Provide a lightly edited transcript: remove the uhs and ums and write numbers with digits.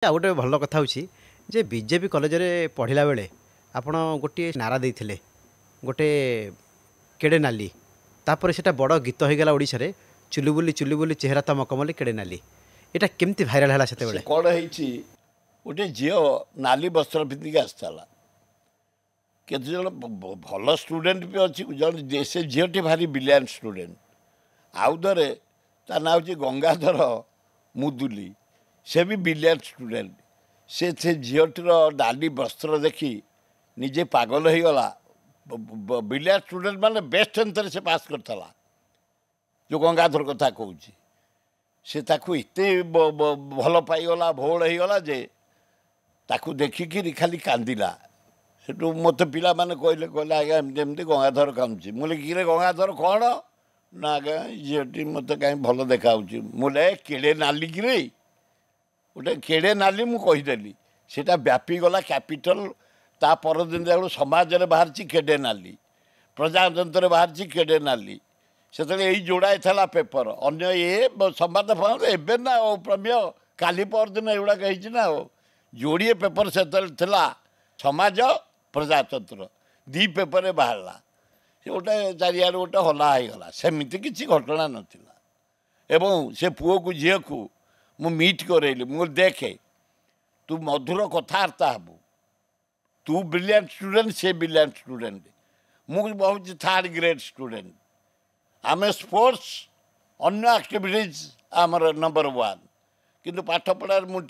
ଆଉ ଗୋଟେ ଭଲ କଥା ହେଉଛି ଯେ ବିଜେପି କଲେଜରେ ପଢ଼ିଲା ବେଳେ ଆପଣ ଗୋଟିଏ ନାରା ଦେଇଥିଲେ ଗୋଟେ କେଡ଼େ ନାଲି ତାପରେ ସେଇଟା ବଡ଼ ଗୀତ ହେଇଗଲା ଓଡ଼ିଶାରେ ଚୁଲି ବୁଲି ଚେହେରା ତ ମକମଲି କେଡ଼େ ନାଲି ଏଇଟା କେମିତି ଭାଇରାଲ ହେଲା ସେ ସେତେବେଳେ? କ'ଣ ହେଇଛି, ଗୋଟେ ଝିଅ ନାଲି ବସ୍ତ୍ର ପିନ୍ଧିକି ଆସିଥିଲା। କେତେଜଣ ଭଲ ଷ୍ଟୁଡେଣ୍ଟ ବି ଅଛି, ଜଣେ ସେ ଝିଅଟି ଭାରି ବ୍ରିଲିଆଣ୍ଟ ଷ୍ଟୁଡେଣ୍ଟ। ଆଉ ଥରେ ତା ନାଁ ହେଉଛି ଗଙ୍ଗାଧର ମୁଦୁଲି, ସେ ବି ବ୍ରିଲିଆଣ୍ଟ ଷ୍ଟୁଡେଣ୍ଟ। ସେ ଝିଅଟିର ନାଲି ବସ୍ତ୍ର ଦେଖି ନିଜେ ପାଗଳ ହେଇଗଲା। ବ୍ରିଲିଆଣ୍ଟ ଷ୍ଟୁଡେଣ୍ଟ ମାନେ ବେଷ୍ଟ ଟେନ୍ଥରେ ସେ ପାସ୍ କରିଥିଲା, ଯେଉଁ ଗଙ୍ଗାଧର କଥା କହୁଛି। ସେ ତାକୁ ଏତେ ଭଲ ପାଇଗଲା, ଭୋଳ ହେଇଗଲା ଯେ ତାକୁ ଦେଖିକିରି ଖାଲି କାନ୍ଦିଲା। ସେଠୁ ମୋତେ ପିଲାମାନେ କହିଲେ ଆଜ୍ଞା ଏମିତି ଏମିତି ଗଙ୍ଗାଧର କାନ୍ଦୁଛି। ମୁଁ କହିଲି କିରେ ଗଙ୍ଗାଧର କ'ଣ? ନା ଆଜ୍ଞା ଝିଅଟି ମୋତେ କାହିଁ ଭଲ ଦେଖାହେଉଛି। ମୁଁ କହିଲି କେଡ଼େ ନାଲି କିରେ, ଗୋଟେ କେଡ଼େ ନାଲି ମୁଁ କହିଦେଲି। ସେଇଟା ବ୍ୟାପିଗଲା କ୍ୟାପିଟାଲ। ତା ପରଦିନ ଯାକୁ ସମାଜରେ ବାହାରିଛି କେଡ଼େ ନାଲି, ପ୍ରଜାତନ୍ତ୍ରରେ ବାହାରିଛି କେଡ଼େ ନାଲି। ସେତେବେଳେ ଏଇ ଯୋଡ଼ାଏ ଥିଲା ପେପର, ଅନ୍ୟ ସମ୍ବାଦ ଫମ୍ବାଦ ଏବେ ନା ଆଉ ପ୍ରମେୟ କାଲି ପରଦିନ ଏଗୁଡ଼ାକ ହେଇଛି ନା ଆଉ। ଯୋଡ଼ିଏ ପେପର ସେତେବେଳେ ଥିଲା, ସମାଜ ପ୍ରଜାତନ୍ତ୍ର, ଦୁଇ ପେପରରେ ବାହାରିଲା। ସେ ଗୋଟେ ଚାରିଆଡ଼େ ଗୋଟେ ହଲା ହେଇଗଲା। ସେମିତି କିଛି ଘଟଣା ନଥିଲା। ଏବଂ ସେ ପୁଅକୁ ଝିଅକୁ ମୁଁ ମିଟ୍ କରେଇଲି। ମୁଁ ଦେଖେ ତୁ ମଧୁର କଥାବାର୍ତ୍ତା ହେବୁ, ତୁ ବ୍ରିଲିଆଣ୍ଟ ଷ୍ଟୁଡେଣ୍ଟ, ସେ ବ୍ରିଲିଆଣ୍ଟ ଷ୍ଟୁଡେଣ୍ଟ, ମୁଁ ଭାବୁଛି ଥାର୍ଡ଼ ଗ୍ରେଡ୍ ଷ୍ଟୁଡେଣ୍ଟ। ଆମେ ସ୍ପୋର୍ଟସ୍ ଅନ୍ୟ ଆକ୍ଟିଭିଟିଜ୍ ଆମର ନମ୍ବର 1, କିନ୍ତୁ ପାଠ ପଢ଼ାରେ ମୁଁ ଟିକେ